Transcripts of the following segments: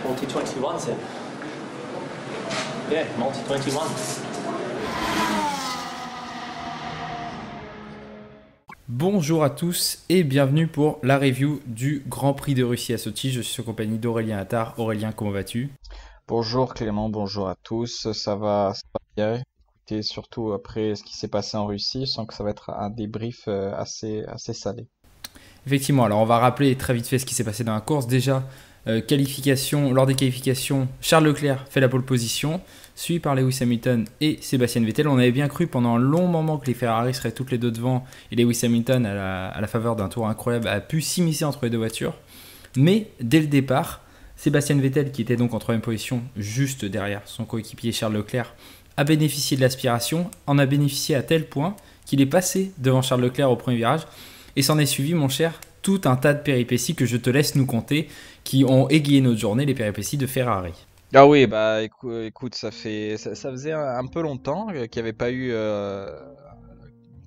Multi-21, c'est... Yeah, Multi-21. Bonjour à tous et bienvenue pour la review du Grand Prix de Russie à Sochi. Je suis en compagnie d'Aurélien Attard. Aurélien, comment vas-tu? Bonjour Clément, bonjour à tous. Ça va bien. Écoutez, surtout après ce qui s'est passé en Russie, je sens que ça va être un débrief assez salé. Effectivement, alors on va rappeler très vite fait ce qui s'est passé dans la course. Déjà, lors des qualifications, Charles Leclerc fait la pole position, suivi par Lewis Hamilton et Sébastien Vettel. On avait bien cru pendant un long moment que les Ferrari seraient toutes les deux devant et Lewis Hamilton, à la faveur d'un tour incroyable, a pu s'immiscer entre les deux voitures. Mais dès le départ, Sébastien Vettel, qui était donc en troisième position, juste derrière son coéquipier Charles Leclerc, a bénéficié de l'aspiration, en a bénéficié à tel point qu'il est passé devant Charles Leclerc au premier virage. Et s'en est suivi, mon cher, tout un tas de péripéties que je te laisse nous conter, qui ont égayé notre journée, les péripéties de Ferrari. Ah oui, bah écoute, ça faisait un peu longtemps qu'il n'y avait pas eu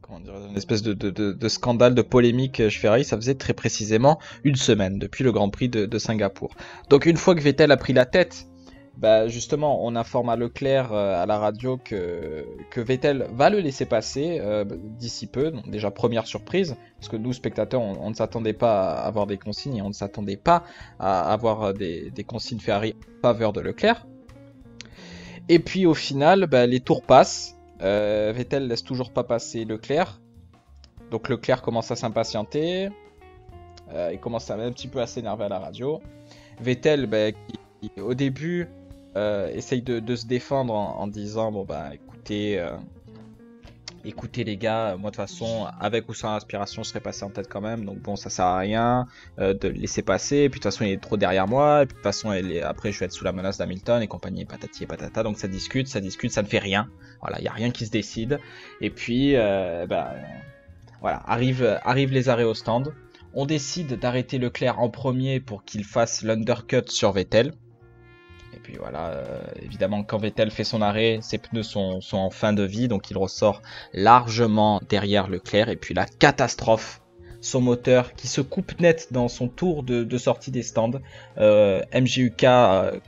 comment dire, une espèce de scandale, de polémique chez Ferrari. Ça faisait très précisément une semaine depuis le Grand Prix de Singapour. Donc une fois que Vettel a pris la tête, bah justement, on informe à Leclerc à la radio que Vettel va le laisser passer d'ici peu. Donc déjà première surprise, parce que nous spectateurs, on ne s'attendait pas à avoir des consignes et on ne s'attendait pas à avoir des consignes Ferrari en faveur de Leclerc. Et puis au final, bah, les tours passent. Vettel laisse toujours pas passer Leclerc. Donc Leclerc commence à s'impatienter. Il commence un petit peu à s'énerver à la radio. Vettel, bah, qui au début essaye de se défendre en disant bon bah écoutez les gars, moi de toute façon avec ou sans inspiration je serais passé en tête quand même, donc bon ça sert à rien de le laisser passer, et puis de toute façon il est trop derrière moi, et puis de toute façon après je vais être sous la menace d'Hamilton et compagnie, et patati et patata, donc ça discute, ça ne fait rien, voilà, il n'y a rien qui se décide, et puis voilà, arrivent les arrêts au stand, on décide d'arrêter Leclerc en premier pour qu'il fasse l'undercut sur Vettel. Et puis voilà, évidemment quand Vettel fait son arrêt, ses pneus sont en fin de vie, donc il ressort largement derrière Leclerc. Et puis la catastrophe, son moteur qui se coupe net dans son tour de sortie des stands, MGUK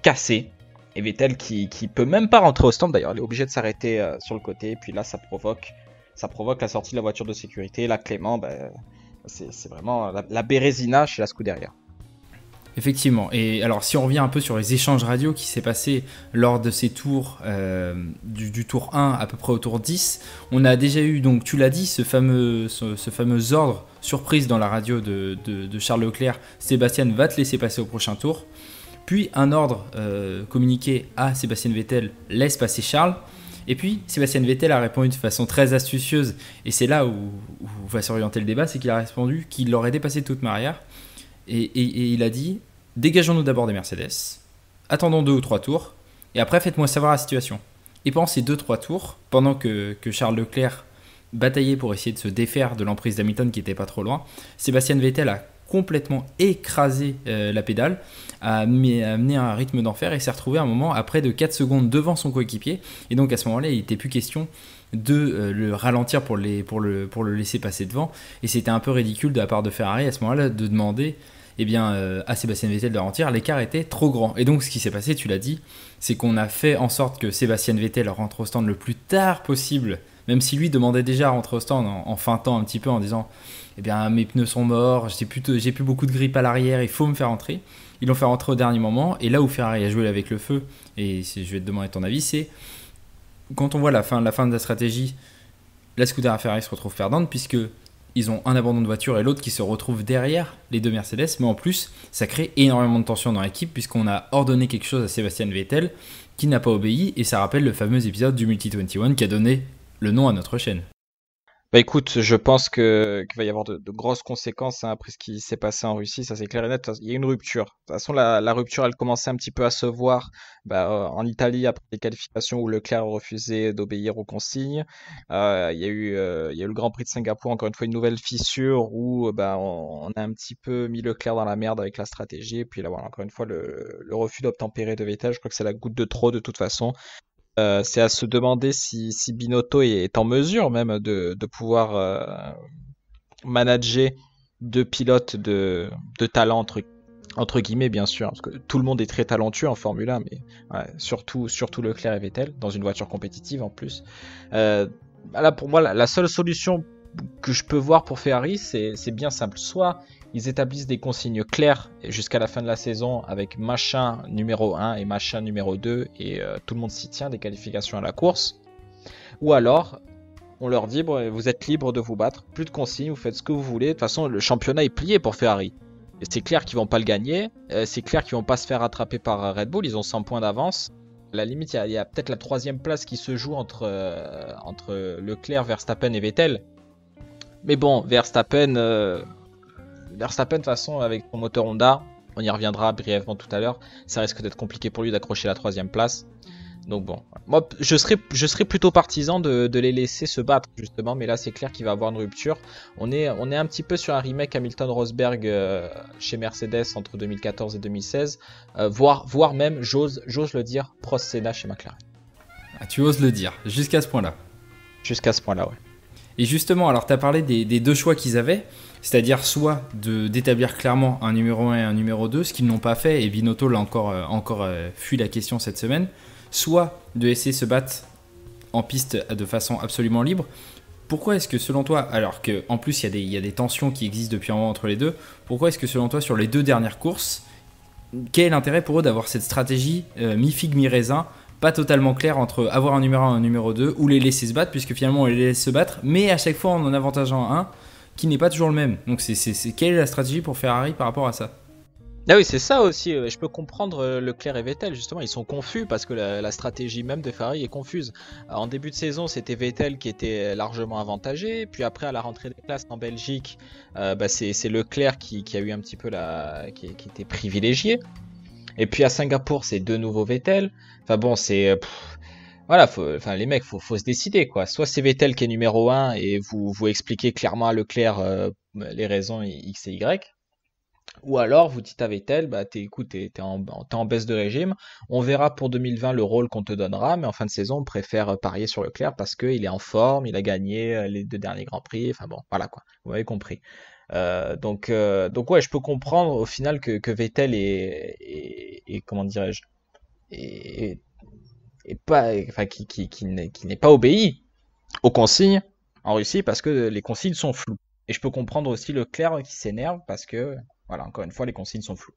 cassé. Et Vettel qui peut même pas rentrer au stand, d'ailleurs il est obligé de s'arrêter sur le côté. Et puis là ça provoque la sortie de la voiture de sécurité. Là Clément, c'est vraiment la Bérésina chez la Scuderia. Effectivement. Et alors, si on revient un peu sur les échanges radio qui s'est passé lors de ces tours, du tour 1 à peu près au tour 10, on a déjà eu, donc tu l'as dit, ce fameux ordre surprise dans la radio de Charles Leclerc. Sébastien va te laisser passer au prochain tour. Puis un ordre communiqué à Sébastien Vettel, laisse passer Charles. Et puis Sébastien Vettel a répondu de façon très astucieuse, et c'est là où va s'orienter le débat, c'est qu'il a répondu qu'il l'aurait dépassé de toute manière. Et il a dit, dégageons-nous d'abord des Mercedes, attendons 2 ou 3 tours, et après faites-moi savoir la situation. Et pendant ces 2-3 tours, pendant que Charles Leclerc bataillait pour essayer de se défaire de l'emprise d'Hamilton qui n'était pas trop loin, Sébastien Vettel a complètement écrasé la pédale, a amené un rythme d'enfer et s'est retrouvé à un moment à près de 4 secondes devant son coéquipier. Et donc à ce moment-là, il n'était plus question de le ralentir pour le laisser passer devant. Et c'était un peu ridicule de la part de Ferrari à ce moment-là de demander à Sébastien Vettel de ralentir. L'écart était trop grand. Et donc ce qui s'est passé, tu l'as dit, c'est qu'on a fait en sorte que Sébastien Vettel rentre au stand le plus tard possible, même si lui demandait déjà à rentrer au stand en feintant un petit peu en disant mes pneus sont morts, j'ai plus beaucoup de grippe à l'arrière, il faut me faire rentrer. Ils l'ont fait rentrer au dernier moment, et là où Ferrari a joué avec le feu, et je vais te demander ton avis, c'est quand on voit la fin de la stratégie, la Scuderia Ferrari se retrouve perdante, puisque ils ont un abandon de voiture et l'autre qui se retrouve derrière les deux Mercedes, mais en plus ça crée énormément de tension dans l'équipe, puisqu'on a ordonné quelque chose à Sébastien Vettel qui n'a pas obéi, et ça rappelle le fameux épisode du Multi-21 qui a donné le nom à notre chaîne. Bah écoute, je pense qu'il va y avoir de grosses conséquences hein, après ce qui s'est passé en Russie, ça c'est clair et net. Il y a une rupture. De toute façon, la rupture, elle commençait un petit peu à se voir en Italie après les qualifications où Leclerc refusait d'obéir aux consignes. Il y a eu le Grand Prix de Singapour, encore une fois une nouvelle fissure où on a un petit peu mis Leclerc dans la merde avec la stratégie. Et puis là, voilà, encore une fois, le refus d'obtempérer de Vettel, je crois que c'est la goutte de trop de toute façon. C'est à se demander si Binotto est en mesure même de pouvoir manager deux pilotes de talent entre Entre guillemets, bien sûr, parce que tout le monde est très talentueux en Formule 1, mais ouais, surtout Leclerc et Vettel, dans une voiture compétitive en plus. Là, pour moi, la seule solution que je peux voir pour Ferrari, c'est bien simple. Soit ils établissent des consignes claires jusqu'à la fin de la saison avec machin numéro 1 et machin numéro 2 et tout le monde s'y tient, des qualifications à la course. Ou alors, on leur dit, bon, vous êtes libre de vous battre, plus de consignes, vous faites ce que vous voulez. De toute façon, le championnat est plié pour Ferrari. Et c'est clair qu'ils vont pas le gagner, c'est clair qu'ils vont pas se faire rattraper par Red Bull, ils ont 100 points d'avance. À la limite, il y a peut-être la troisième place qui se joue entre Leclerc, Verstappen et Vettel. Mais bon, Verstappen, de toute façon, avec son moteur Honda, on y reviendra brièvement tout à l'heure, ça risque d'être compliqué pour lui d'accrocher la troisième place. Donc bon, moi je serais plutôt partisan de les laisser se battre justement, mais là c'est clair qu'il va avoir une rupture. On est un petit peu sur un remake Hamilton-Rosberg chez Mercedes entre 2014 et 2016, voire même, j'ose le dire, Prost-Senna chez McLaren. Ah, tu oses le dire, jusqu'à ce point-là. Jusqu'à ce point-là, ouais. Et justement, alors tu as parlé des deux choix qu'ils avaient, c'est-à-dire soit d'établir clairement un numéro 1 et un numéro 2, ce qu'ils n'ont pas fait, et Binotto l'a encore fui la question cette semaine, soit de laisser se battre en piste de façon absolument libre. Pourquoi est-ce que selon toi, alors qu'en plus il y a des tensions qui existent depuis un moment entre les deux, pourquoi est-ce que selon toi sur les deux dernières courses, quel est l'intérêt pour eux d'avoir cette stratégie mi-figue mi-raisin, pas totalement claire entre avoir un numéro 1 et un numéro 2 ou les laisser se battre, puisque finalement on les laisse se battre, mais à chaque fois en avantageant un qui n'est pas toujours le même. Donc quelle est la stratégie pour Ferrari par rapport à ça ? Ah oui, c'est ça aussi. Je peux comprendre Leclerc et Vettel, justement. Ils sont confus parce que la stratégie même de Ferrari est confuse. En début de saison, c'était Vettel qui était largement avantagé. Puis après, à la rentrée des classes en Belgique, c'est Leclerc qui a eu un petit peu qui était privilégié. Et puis à Singapour, c'est de nouveau Vettel. Enfin bon, voilà, les mecs, faut se décider, quoi. Soit c'est Vettel qui est numéro 1 et vous expliquez clairement à Leclerc les raisons X et Y. Ou alors vous dites à Vettel, t'es en baisse de régime, on verra pour 2020 le rôle qu'on te donnera, mais en fin de saison on préfère parier sur Leclerc parce qu'il est en forme, il a gagné les 2 derniers Grands Prix, enfin bon, voilà quoi, vous m'avez compris. Donc ouais, je peux comprendre au final que Vettel est comment dirais-je, est pas, enfin qui n'est pas obéi aux consignes en Russie parce que les consignes sont floues. Et je peux comprendre aussi Leclerc qui s'énerve parce que, voilà, encore une fois, les consignes sont floues.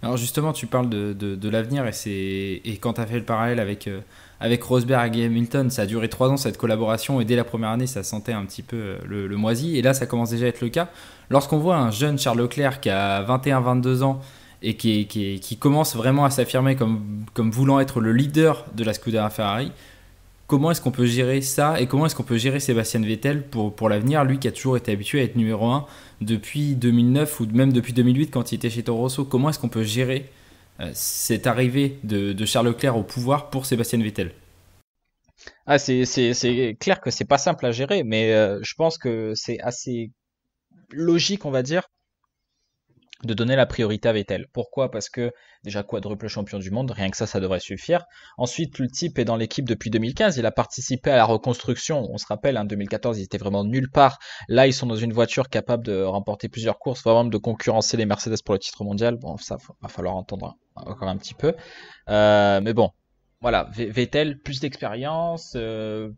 Alors justement, tu parles de l'avenir et quand tu as fait le parallèle avec Rosberg et Hamilton, ça a duré 3 ans cette collaboration et dès la première année, ça sentait un petit peu le moisi. Et là, ça commence déjà à être le cas. Lorsqu'on voit un jeune Charles Leclerc qui a 21-22 ans et qui commence vraiment à s'affirmer comme voulant être le leader de la Scuderia Ferrari, comment est-ce qu'on peut gérer ça et comment est-ce qu'on peut gérer Sébastien Vettel pour l'avenir, lui qui a toujours été habitué à être numéro 1 depuis 2009 ou même depuis 2008 quand il était chez Toro Rosso. Comment est-ce qu'on peut gérer cette arrivée de Charles Leclerc au pouvoir pour Sébastien Vettel ? Ah, c'est clair que c'est pas simple à gérer, mais je pense que c'est assez logique, on va dire, de donner la priorité à Vettel. Pourquoi ? Parce que déjà quadruple champion du monde, rien que ça devrait suffire. Ensuite, le type est dans l'équipe depuis 2015, il a participé à la reconstruction. On se rappelle, en 2014, il était vraiment nulle part. Là, ils sont dans une voiture capable de remporter plusieurs courses, voire même de concurrencer les Mercedes pour le titre mondial. Bon, ça va falloir entendre encore un petit peu. Mais bon, voilà, Vettel, plus d'expérience,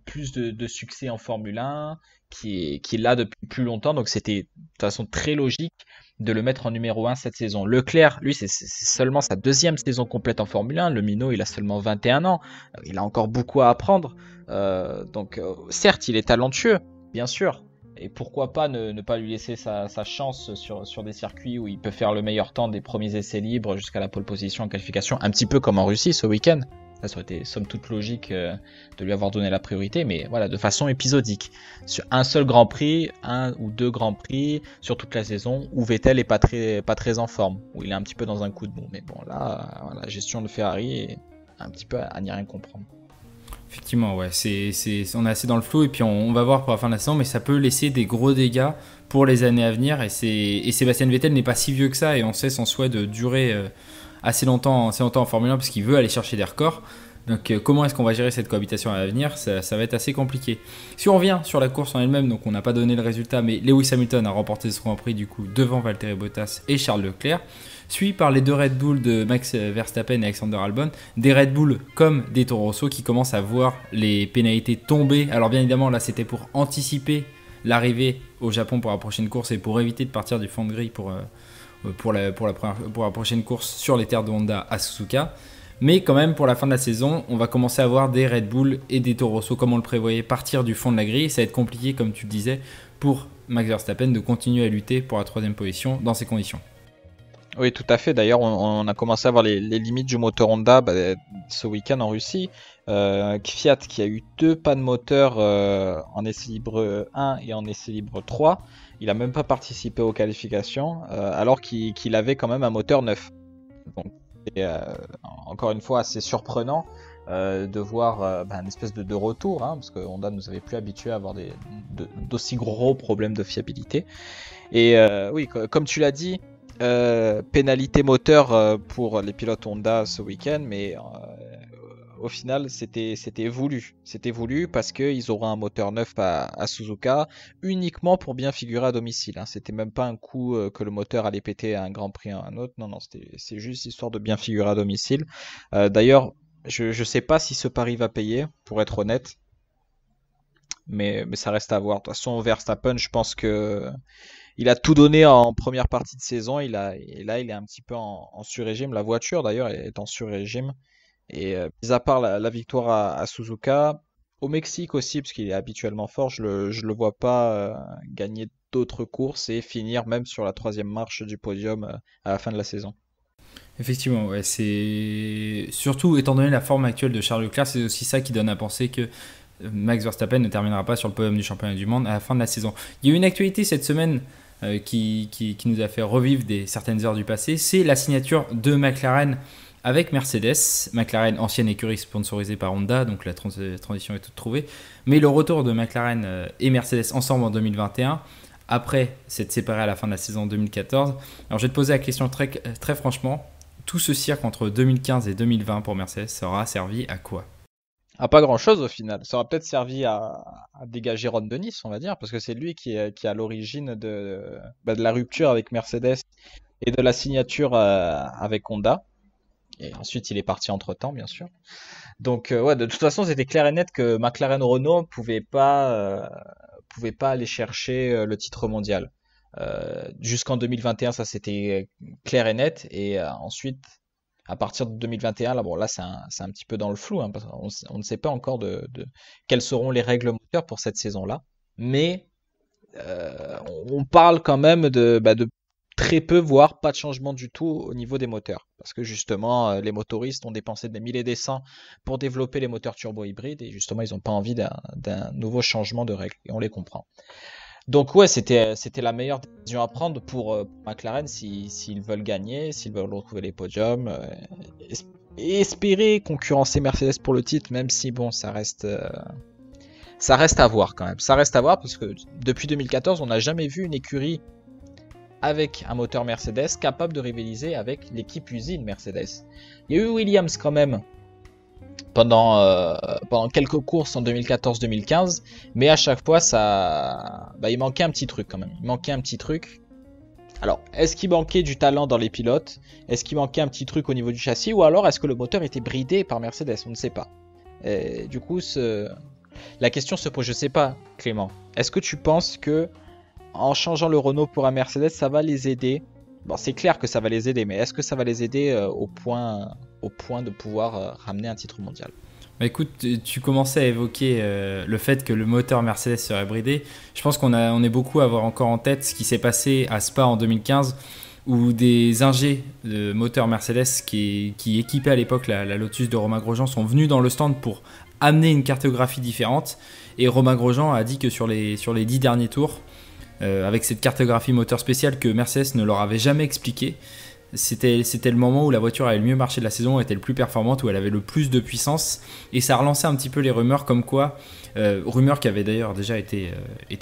plus de succès en Formule 1, qui est là depuis plus longtemps, donc c'était de toute façon très logique de le mettre en numéro 1 cette saison. Leclerc, lui, c'est seulement sa 2e saison complète en Formule 1. Le minot, il a seulement 21 ans. Il a encore beaucoup à apprendre. Donc, certes, il est talentueux, bien sûr. Et pourquoi pas ne pas lui laisser sa chance sur des circuits où il peut faire le meilleur temps des premiers essais libres jusqu'à la pole position en qualification, un petit peu comme en Russie ce week-end. Ça aurait été somme toute logique de lui avoir donné la priorité, mais voilà, de façon épisodique. Sur un seul Grand Prix, 1 ou 2 Grands Prix, sur toute la saison, où Vettel est pas très en forme, où il est un petit peu dans un coup de bout. Mais bon, là, la gestion de Ferrari est un petit peu à n'y rien comprendre. Effectivement, ouais, on est assez dans le flou et puis on va voir pour la fin de la saison, mais ça peut laisser des gros dégâts pour les années à venir. Et Sébastien Vettel n'est pas si vieux que ça et on sait son souhait de durer assez longtemps en Formule 1 parce qu'il veut aller chercher des records. Donc comment est-ce qu'on va gérer cette cohabitation à l'avenir ? Ça va être assez compliqué. Si on revient sur la course en elle-même, donc on n'a pas donné le résultat, mais Lewis Hamilton a remporté ce Grand Prix du coup devant Valtteri Bottas et Charles Leclerc. suivi par les 2 Red Bull de Max Verstappen et Alexander Albon. Des Red Bull comme des Toro Rosso qui commencent à voir les pénalités tomber. Alors bien évidemment, là, c'était pour anticiper l'arrivée au Japon pour la prochaine course et pour éviter de partir du fond de grille pour la prochaine course sur les terres de Honda à Suzuka. Mais quand même, pour la fin de la saison, on va commencer à voir des Red Bull et des Toro Rosso, comme on le prévoyait, partir du fond de la grille. Ça va être compliqué, comme tu le disais, pour Max Verstappen de continuer à lutter pour la 3e position dans ces conditions. Oui, tout à fait. D'ailleurs, on a commencé à voir les limites du moteur Honda ce week-end en Russie. Fiat qui a eu 2 pannes moteur en essai libre 1 et en essai libre 3. Il n'a même pas participé aux qualifications alors qu'il avait quand même un moteur neuf. Donc, c'est encore une fois assez surprenant de voir une espèce de retour, parce que Honda ne nous avait plus habitués à avoir d'aussi gros problèmes de fiabilité. Et oui, comme tu l'as dit, pénalité moteur pour les pilotes Honda ce week-end, mais au final c'était voulu. C'était voulu parce qu'ils auront un moteur neuf à Suzuka uniquement pour bien figurer à domicile. C'était même pas un coup que le moteur allait péter à un Grand Prix à un autre. Non, c'est juste histoire de bien figurer à domicile. D'ailleurs, je sais pas si ce pari va payer, pour être honnête. Mais ça reste à voir. De toute façon, Verstappen, je pense que il a tout donné en première partie de saison. Et là, il est un petit peu en sur-régime. La voiture, d'ailleurs, est en sur-régime. Et mis à part la victoire à Suzuka, au Mexique aussi, parce qu'il est habituellement fort, je le vois pas gagner d'autres courses et finir même sur la 3e marche du podium à la fin de la saison. Effectivement, ouais, c'est surtout étant donné la forme actuelle de Charles Leclerc, c'est aussi ça qui donne à penser que Max Verstappen ne terminera pas sur le podium du championnat du monde à la fin de la saison. Il y a eu une actualité cette semaine qui nous a fait revivre certaines heures du passé, c'est la signature de McLaren avec Mercedes. McLaren, ancienne écurie sponsorisée par Honda, donc la transition est toute trouvée. Mais le retour de McLaren et Mercedes ensemble en 2021, après s'être séparés à la fin de la saison 2014. Alors je vais te poser la question très, très franchement, tout ce cirque entre 2015 et 2020 pour Mercedes sera servi à quoi ? Ah, pas grand-chose au final. Ça aura peut-être servi à dégager Ron Dennis, on va dire, parce que c'est lui qui est à l'origine de la rupture avec Mercedes et de la signature avec Honda. Et ensuite, il est parti entre-temps, bien sûr. Donc, ouais, de toute façon, c'était clair et net que McLaren-Renault pouvait pas aller chercher le titre mondial. Jusqu'en 2021, ça c'était clair et net. Et ensuite, à partir de 2021, là, bon, là, c'est un petit peu dans le flou, parce qu'on ne sait pas encore quelles seront les règles moteurs pour cette saison-là. Mais on parle quand même de très peu, voire pas de changement du tout au niveau des moteurs. Parce que justement, les motoristes ont dépensé des milliers et cents pour développer les moteurs turbo-hybrides et justement, ils n'ont pas envie d'un nouveau changement de règles. Et on les comprend. Donc ouais, c'était la meilleure décision à prendre pour McLaren s'ils veulent gagner, s'ils veulent retrouver les podiums. Et espérer concurrencer Mercedes pour le titre, même si bon, ça reste à voir quand même. Ça reste à voir parce que depuis 2014, on n'a jamais vu une écurie avec un moteur Mercedes capable de rivaliser avec l'équipe usine Mercedes. Il y a eu Williams quand même pendant quelques courses en 2014-2015, mais à chaque fois il manquait un petit truc quand même. Il manquait un petit truc. Alors, est-ce qu'il manquait du talent dans les pilotes? Est-ce qu'il manquait un petit truc au niveau du châssis? Ou alors est-ce que le moteur était bridé par Mercedes? On ne sait pas. Et du coup, la question se pose, je ne sais pas, Clément. Est-ce que tu penses que en changeant le Renault pour un Mercedes, ça va les aider? Bon, c'est clair que ça va les aider, mais est-ce que ça va les aider au point de pouvoir ramener un titre mondial? Bah écoute, tu commençais à évoquer le fait que le moteur Mercedes serait bridé. Je pense on est beaucoup à avoir encore en tête ce qui s'est passé à Spa en 2015, où des ingés de moteur Mercedes qui équipaient à l'époque la Lotus de Romain Grosjean sont venus dans le stand pour amener une cartographie différente. Et Romain Grosjean a dit que sur les 10 derniers tours, avec cette cartographie moteur spéciale que Mercedes ne leur avait jamais expliqué, c'était le moment où la voiture avait le mieux marché de la saison, était le plus performante, où elle avait le plus de puissance, et ça a relancé un petit peu les rumeurs comme quoi, rumeurs qui avaient d'ailleurs déjà été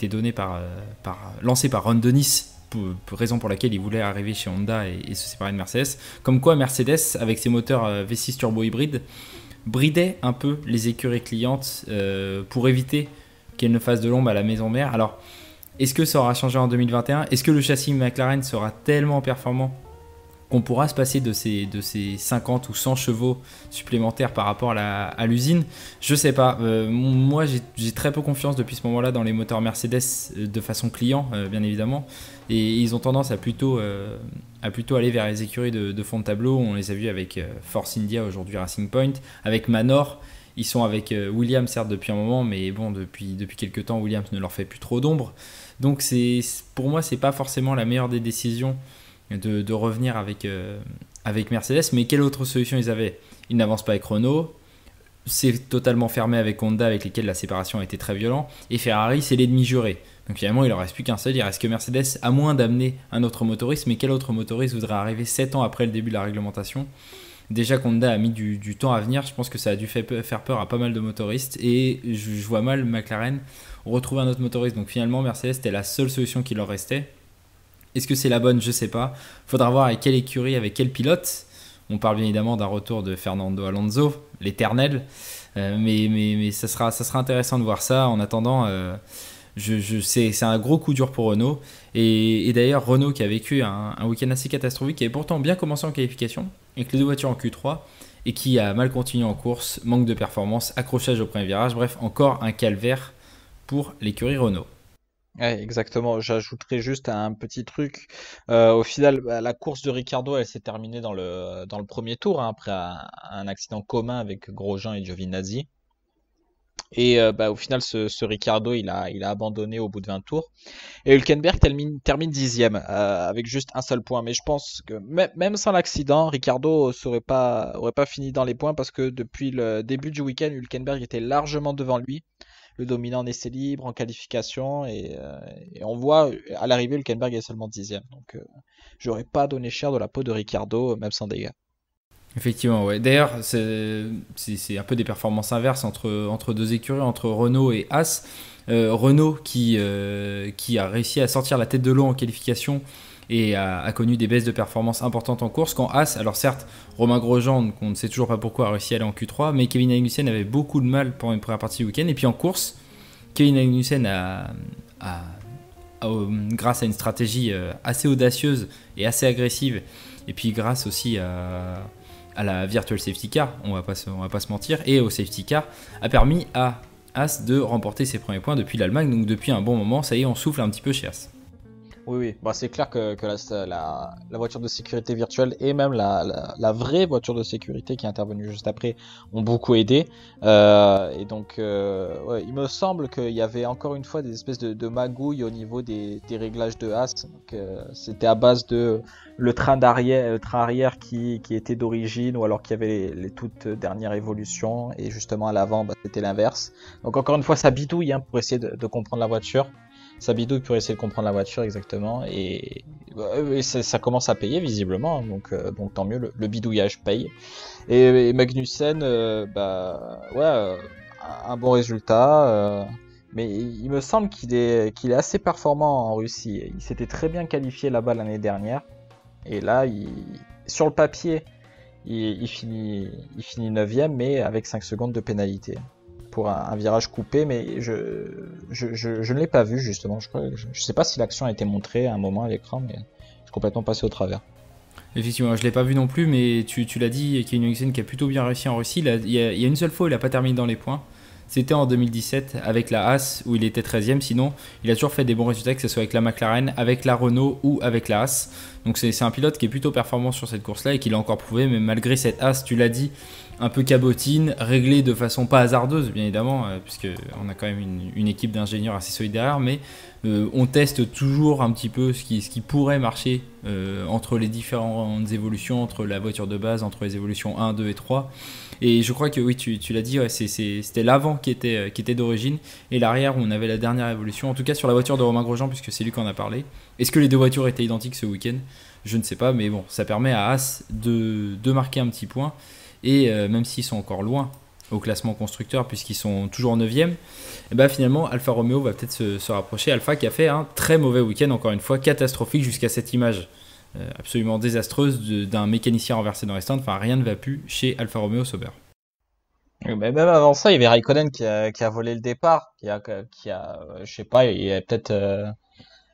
données lancées par Ron Dennis, raison pour laquelle il voulait arriver chez Honda et se séparer de Mercedes, comme quoi Mercedes avec ses moteurs V6 turbo hybrides bridait un peu les écuries clientes pour éviter qu'elles ne fassent de l'ombre à la maison mère. Alors est-ce que ça aura changé en 2021? Est-ce que le châssis McLaren sera tellement performant qu'on pourra se passer de ces 50 ou 100 chevaux supplémentaires par rapport à l'usine, je sais pas. Moi, j'ai très peu confiance depuis ce moment-là dans les moteurs Mercedes de façon client, bien évidemment. Et ils ont tendance à plutôt aller vers les écuries de fond de tableau. On les a vus avec Force India, aujourd'hui Racing Point, avec Manor. Ils sont avec Williams, certes, depuis un moment, mais bon, depuis quelques temps, Williams ne leur fait plus trop d'ombre. Donc, pour moi, c'est pas forcément la meilleure des décisions de revenir avec Mercedes. Mais quelle autre solution ils avaient? Ils n'avancent pas avec Renault. C'est totalement fermé avec Honda, avec lesquels la séparation a été très violente. Et Ferrari, c'est l'ennemi juré. Donc finalement, il ne leur reste plus qu'un seul. Il reste que Mercedes, à moins d'amener un autre motoriste. Mais quel autre motoriste voudrait arriver 7 ans après le début de la réglementation? Déjà qu'Honda a mis du temps à venir, je pense que ça a dû faire peur à pas mal de motoristes. Et je vois mal McLaren retrouver un autre motoriste. Donc finalement, Mercedes, c'était la seule solution qui leur restait. Est-ce que c'est la bonne? Je sais pas. Faudra voir avec quelle écurie, avec quel pilote. On parle bien évidemment d'un retour de Fernando Alonso, l'éternel. Mais ça sera intéressant de voir ça. En attendant, c'est un gros coup dur pour Renault. Et d'ailleurs, Renault qui a vécu un week-end assez catastrophique, qui avait pourtant bien commencé en qualification, avec les deux voitures en Q3, et qui a mal continué en course, manque de performance, accrochage au premier virage. Bref, encore un calvaire pour l'écurie Renault. Ouais, exactement. J'ajouterais juste un petit truc. Au final, bah, la course de Ricardo, elle s'est terminée dans le premier tour, hein, après un accident commun avec Grosjean et Giovinazzi. Et bah, au final, ce Ricardo, il a abandonné au bout de 20 tours. Et Hülkenberg termine 10e, avec juste un seul point. Mais je pense que même sans l'accident, Ricardo aurait pas fini dans les points parce que depuis le début du week-end, Hülkenberg était largement devant lui, le dominant en essai libre, en qualification. Et on voit à l'arrivée, Hülkenberg est seulement 10e. Donc j'aurais pas donné cher de la peau de Ricardo, même sans dégâts. Effectivement, ouais. D'ailleurs, c'est un peu des performances inverses entre deux écuries, entre Renault et As. Renault qui a réussi à sortir la tête de l'eau en qualification et a connu des baisses de performance importantes en course. Quand As, alors certes, Romain Grosjean, on ne sait toujours pas pourquoi, a réussi à aller en Q3, mais Kevin Magnussen avait beaucoup de mal pendant une première partie du week-end. Et puis en course, Kevin Magnussen grâce à une stratégie assez audacieuse et assez agressive, et puis grâce aussi à la Virtual Safety Car, on va pas se mentir, et au Safety Car, a permis à As de remporter ses premiers points depuis l'Allemagne. Donc depuis un bon moment, ça y est, on souffle un petit peu chez As. Oui, oui. Bah, c'est clair que la voiture de sécurité virtuelle et même la vraie voiture de sécurité qui est intervenue juste après ont beaucoup aidé. Et donc, ouais, il me semble qu'il y avait encore une fois des espèces de magouilles au niveau des réglages de As. Donc, c'était à base de le train arrière qui était d'origine, ou alors qu'il y avait les toutes dernières évolutions, et justement à l'avant, bah, c'était l'inverse. Donc encore une fois, ça bidouille, hein, pour essayer de comprendre la voiture. Ça bidouille pour essayer de comprendre la voiture, exactement, et ça commence à payer visiblement, hein, donc tant mieux, le bidouillage paye. Et Magnussen, bah ouais, un bon résultat, mais il me semble qu'il est assez performant en Russie. Il s'était très bien qualifié là-bas l'année dernière, et là, sur le papier, il finit 9ème, mais avec 5 secondes de pénalité pour un virage coupé, mais je ne l'ai pas vu justement. Je sais pas si l'action a été montrée à un moment à l'écran, mais je suis complètement passé au travers. Effectivement, je ne l'ai pas vu non plus, mais tu l'as dit, Kevin Magnussen qui a plutôt bien réussi en Russie. Il y a une seule fois où il n'a pas terminé dans les points. C'était en 2017 avec la Haas où il était 13ème. Sinon, il a toujours fait des bons résultats, que ce soit avec la McLaren, avec la Renault ou avec la Haas. Donc c'est un pilote qui est plutôt performant sur cette course-là et qui l'a encore prouvé. Mais malgré cette Haas, tu l'as dit, un peu cabotine, réglée de façon pas hasardeuse, bien évidemment, puisqu'on a quand même une équipe d'ingénieurs assez solide derrière. Mais on teste toujours un petit peu ce qui pourrait marcher entre les différentes évolutions, entre la voiture de base, entre les évolutions 1, 2 et 3. Et je crois que oui, tu l'as dit, ouais, c'était l'avant qui était d'origine, et l'arrière où on avait la dernière évolution, en tout cas sur la voiture de Romain Grosjean, puisque c'est lui qui en a parlé. Est-ce que les deux voitures étaient identiques ce week-end? Je ne sais pas, mais bon, ça permet à As de marquer un petit point, et même s'ils sont encore loin au classement constructeur, puisqu'ils sont toujours 9ème, et ben finalement Alfa Romeo va peut-être se rapprocher. Alfa qui a fait un très mauvais week-end, encore une fois, catastrophique jusqu'à cette image absolument désastreuse d'un mécanicien renversé dans les stands. Enfin, rien ne va plus chez Alfa Romeo Sauber. Mais même avant ça, il y avait Raikkonen qui a volé le départ, je sais pas, il y a peut-être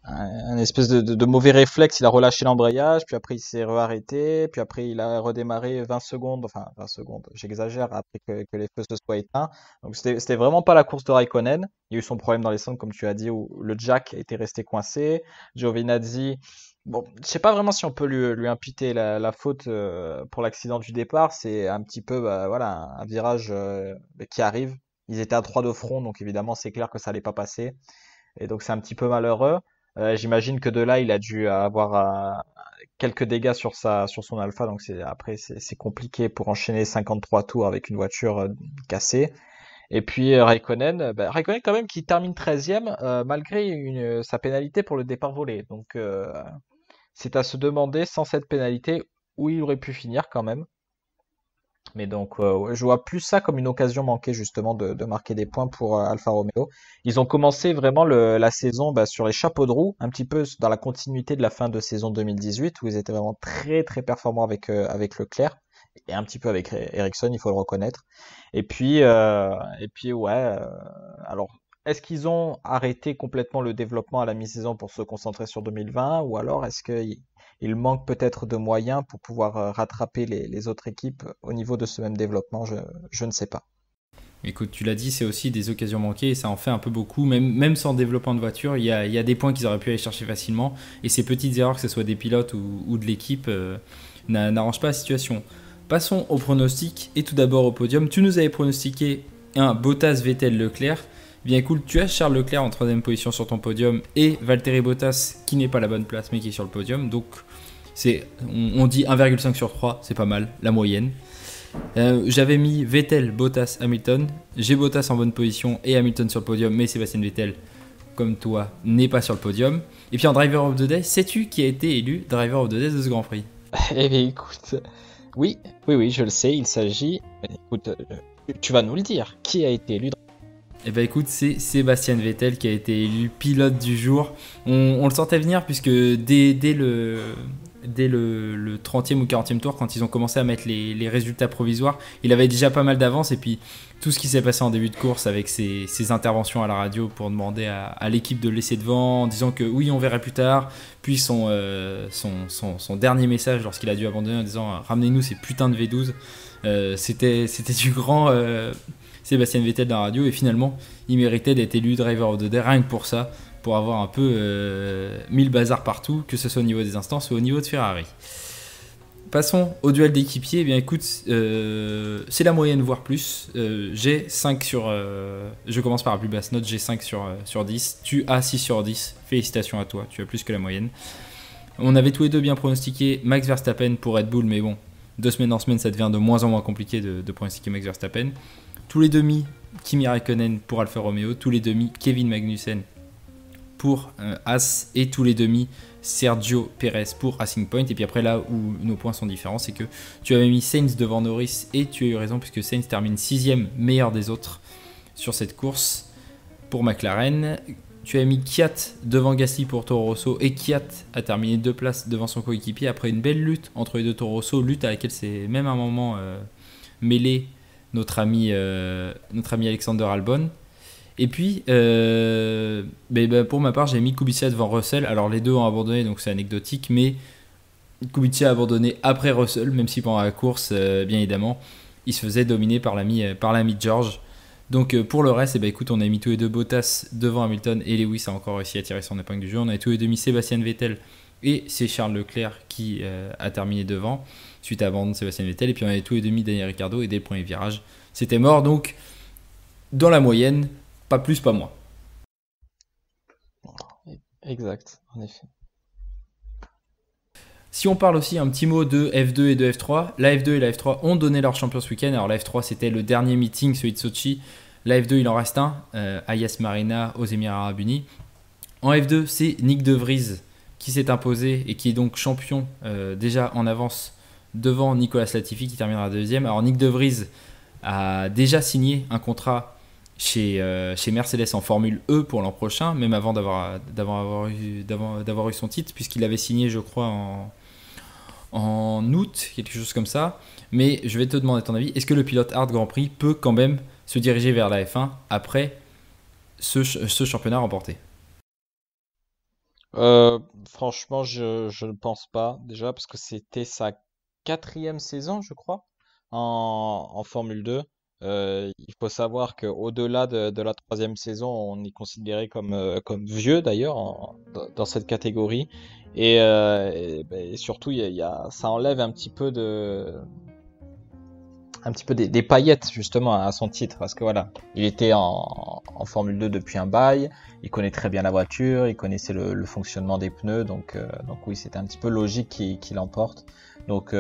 un espèce de mauvais réflexe. Il a relâché l'embrayage, puis après il s'est re-arrêté, puis après il a redémarré 20 secondes, enfin 20 secondes, j'exagère, après que les feux se soient éteints. Donc c'était vraiment pas la course de Raikkonen. Il y a eu son problème dans les cendres, comme tu as dit, où le jack était resté coincé. Giovinazzi, bon, je sais pas vraiment si on peut lui imputer la faute pour l'accident du départ. C'est un petit peu, bah, voilà, un virage qui arrive. Ils étaient à 3 de front, donc évidemment c'est clair que ça allait pas passer. Et donc c'est un petit peu malheureux. J'imagine que de là, il a dû avoir quelques dégâts sur son Alpha, donc c'est compliqué pour enchaîner 53 tours avec une voiture cassée. Et puis Raikkonen quand même qui termine 13e malgré sa pénalité pour le départ volé. Donc c'est à se demander sans cette pénalité où il aurait pu finir quand même. Mais donc, ouais, je vois plus ça comme une occasion manquée justement de marquer des points pour Alfa Romeo. Ils ont commencé vraiment la saison sur les chapeaux de roue, un petit peu dans la continuité de la fin de saison 2018 où ils étaient vraiment très très performants avec Leclerc et un petit peu avec Ericsson, il faut le reconnaître. Et puis ouais. Alors, est-ce qu'ils ont arrêté complètement le développement à la mi-saison pour se concentrer sur 2020 ou alors est-ce qu'ils il manque peut-être de moyens pour pouvoir rattraper les autres équipes au niveau de ce même développement, je ne sais pas. Écoute, tu l'as dit, c'est aussi des occasions manquées et ça en fait un peu beaucoup. Même sans développement de voiture, il y a des points qu'ils auraient pu aller chercher facilement. Et ces petites erreurs, que ce soit des pilotes ou de l'équipe, n'arrangent pas la situation. Passons au pronostic et tout d'abord au podium. Tu nous avais pronostiqué un Bottas, Vettel, Leclerc. Bien écoute, tu as Charles Leclerc en troisième position sur ton podium et Valtteri Bottas qui n'est pas la bonne place mais qui est sur le podium. Donc on dit 1,5 sur 3, c'est pas mal, la moyenne. J'avais mis Vettel, Bottas, Hamilton. J'ai Bottas en bonne position et Hamilton sur le podium, mais Sébastien Vettel, comme toi, n'est pas sur le podium. Et puis en Driver of the Day, sais-tu qui a été élu Driver of the Day de ce Grand Prix? Eh bien écoute, oui, je le sais, il s'agit... Écoute, tu vas nous le dire, qui a été élu? Eh ben écoute, c'est Sébastien Vettel qui a été élu pilote du jour. On le sentait venir puisque dès le 30e ou 40e tour, quand ils ont commencé à mettre les résultats provisoires, il avait déjà pas mal d'avance. Et puis tout ce qui s'est passé en début de course avec ses interventions à la radio pour demander à l'équipe de le laisser devant, en disant que oui, on verrait plus tard. Puis son dernier message lorsqu'il a dû abandonner en disant ramenez-nous ces putains de V12. C'était du grand Sébastien Vettel dans la radio. Et finalement, il méritait d'être élu Driver of the Day rien que pour ça, pour avoir un peu mis le bazar partout, que ce soit au niveau des instances ou au niveau de Ferrari. Passons au duel d'équipiers. Eh bien écoute, c'est la moyenne voire plus. J'ai 5 sur... je commence par la plus basse note, j'ai 5 sur 10. Tu as 6 sur 10. Félicitations à toi, tu as plus que la moyenne. On avait tous les deux bien pronostiqué Max Verstappen pour Red Bull, mais bon, de semaine en semaine, ça devient de moins en moins compliqué de pronostiquer Max Verstappen. Tous les demi, Kimi Raikkonen pour Alfa Romeo. Tous les demi, Kevin Magnussen pour As. Et tous les demi, Sergio Perez pour Racing Point. Et puis après, là où nos points sont différents, c'est que tu avais mis Sainz devant Norris et tu as eu raison puisque Sainz termine 6ème meilleur des autres sur cette course pour McLaren. Tu as mis Kvyat devant Gasly pour Toro Rosso et Kvyat a terminé 2 places devant son coéquipier après une belle lutte entre les deux Toro Rosso, lutte à laquelle c'est même un moment mêlé notre ami Alexander Albon. Et puis, pour ma part, j'ai mis Kubica devant Russell. Alors, les deux ont abandonné, donc c'est anecdotique, mais Kubica a abandonné après Russell, même si pendant la course, bien évidemment, il se faisait dominer par l'ami George. Donc, pour le reste, écoute, on a mis tous les deux Bottas devant Hamilton et Lewis a encore réussi à tirer son épingle du jeu. On a tous les deux mis Sébastien Vettel et c'est Charles Leclerc qui a terminé devant suite à l'abandon de Sébastien Vettel. Et puis, on avait tous les deux mis Daniel Ricciardo et dès le premier virage, c'était mort. Donc, dans la moyenne, pas plus, pas moins. Exact, en effet. Si on parle aussi un petit mot de F2 et de F3, la F2 et la F3 ont donné leur champion ce week-end. Alors la F3 c'était le dernier meeting, celui de Sochi. La F2 il en reste un, Ayas Marina aux Émirats Arabes Unis. En F2 c'est Nick De Vries qui s'est imposé et qui est donc champion déjà en avance devant Nicolas Latifi qui terminera deuxième. Alors Nick De Vries a déjà signé un contrat chez Mercedes en Formule E pour l'an prochain, même avant d'avoir eu son titre, puisqu'il avait signé, je crois, en août, quelque chose comme ça. Mais je vais te demander ton avis. Est-ce que le pilote Hard Grand Prix peut quand même se diriger vers la F1 après ce championnat remporté? Franchement, je ne pense pas. Déjà, parce que c'était sa quatrième saison, je crois, en Formule 2. Il faut savoir qu'au-delà de la troisième saison, on est considéré comme vieux d'ailleurs dans cette catégorie. Et surtout, ça enlève un petit peu des paillettes justement à son titre parce que voilà, il était en Formule 2 depuis un bail, il connaît très bien la voiture, il connaissait le fonctionnement des pneus, donc oui, c'était un petit peu logique qu'il emporte. Donc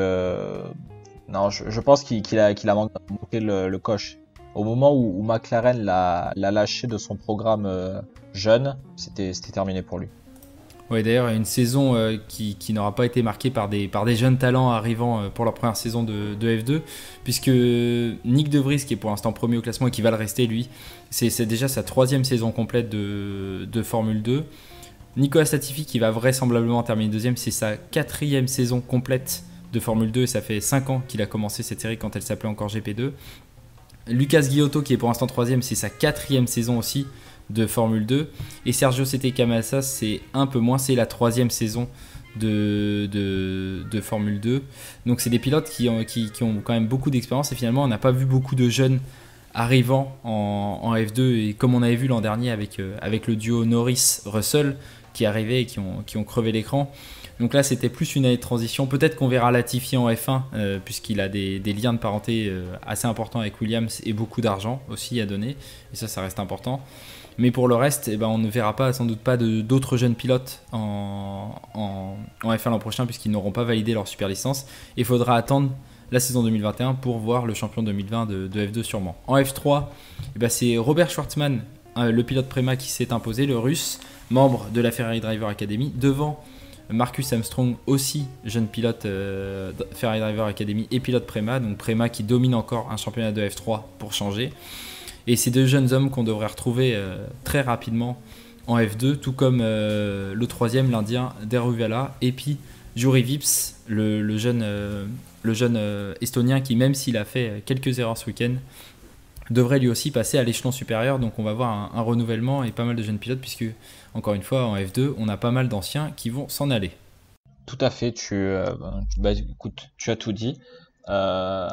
non, je pense qu'il a manqué le coche. Au moment où McLaren l'a lâché de son programme jeune, c'était terminé pour lui. Ouais, d'ailleurs, une saison qui n'aura pas été marquée par des jeunes talents arrivant pour leur première saison de F2, puisque Nick De Vries, qui est pour l'instant premier au classement et qui va le rester, lui, c'est déjà sa troisième saison complète de Formule 2. Nicolas Latifi, qui va vraisemblablement terminer deuxième, c'est sa quatrième saison complète de Formule 2, et ça fait 5 ans qu'il a commencé cette série quand elle s'appelait encore GP2. Lucas Giotto, qui est pour l'instant troisième, c'est sa quatrième saison aussi de Formule 2. Et Sergio Sete Camassa, c'est un peu moins, c'est la troisième saison de Formule 2. Donc c'est des pilotes qui ont quand même beaucoup d'expérience, et finalement on n'a pas vu beaucoup de jeunes arrivant en F2, et comme on avait vu l'an dernier avec le duo Norris-Russell qui arrivaient et qui ont crevé l'écran. Donc là, c'était plus une année de transition. Peut-être qu'on verra Latifi en F1, puisqu'il a des liens de parenté assez importants avec Williams et beaucoup d'argent aussi à donner. Et ça reste important. Mais pour le reste, eh ben, on ne verra pas, sans doute pas d'autres jeunes pilotes en F1 l'an prochain, puisqu'ils n'auront pas validé leur super licence. Il faudra attendre la saison 2021 pour voir le champion 2020 de F2 sûrement. En F3, eh ben, c'est Robert Schwartzman, le pilote Prema, qui s'est imposé, le russe, membre de la Ferrari Driver Academy, devant Marcus Armstrong, aussi jeune pilote Ferrari Driver Academy et pilote Prema, donc Prema qui domine encore un championnat de F3 pour changer. Et ces deux jeunes hommes qu'on devrait retrouver très rapidement en F2, tout comme le troisième, l'Indien Deruvala, et puis Juri Vips, le jeune Estonien qui, même s'il a fait quelques erreurs ce week-end, devrait lui aussi passer à l'échelon supérieur. Donc on va voir un renouvellement et pas mal de jeunes pilotes, puisque, encore une fois, en F2, on a pas mal d'anciens qui vont s'en aller. Tout à fait, écoute, tu as tout dit. Euh,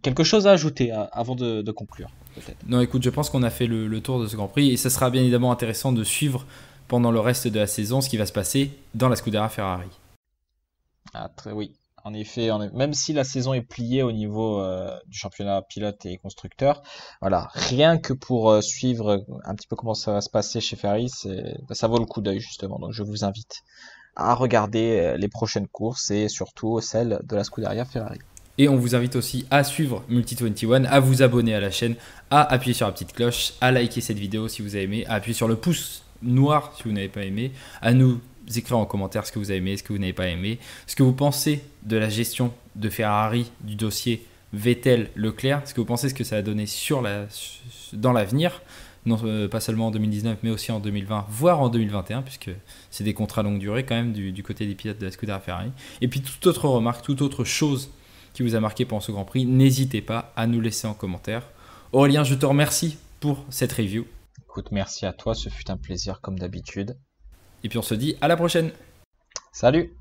quelque chose à ajouter avant de conclure, peut-être. Non, écoute, je pense qu'on a fait le tour de ce Grand Prix, et ce sera bien évidemment intéressant de suivre pendant le reste de la saison ce qui va se passer dans la Scuderia Ferrari. Oui, en effet, même si la saison est pliée au niveau du championnat pilote et constructeur, voilà, rien que pour suivre un petit peu comment ça va se passer chez Ferrari, ça vaut le coup d'œil justement. Donc je vous invite à regarder les prochaines courses et surtout celles de la Scuderia Ferrari. Et on vous invite aussi à suivre Multi21, à vous abonner à la chaîne, à appuyer sur la petite cloche, à liker cette vidéo si vous avez aimé, à appuyer sur le pouce noir si vous n'avez pas aimé, à nous écrire en commentaire ce que vous avez aimé, ce que vous n'avez pas aimé, ce que vous pensez de la gestion de Ferrari du dossier Vettel-Leclerc, ce que vous pensez que ça a donné dans l'avenir, non pas seulement en 2019 mais aussi en 2020, voire en 2021, puisque c'est des contrats longue durée quand même du côté des pilotes de la Scuderia Ferrari. Et puis toute autre remarque, toute autre chose qui vous a marqué pendant ce Grand Prix, n'hésitez pas à nous laisser en commentaire. Aurélien, je te remercie pour cette review. Écoute, merci à toi, ce fut un plaisir comme d'habitude. Et puis on se dit à la prochaine. Salut!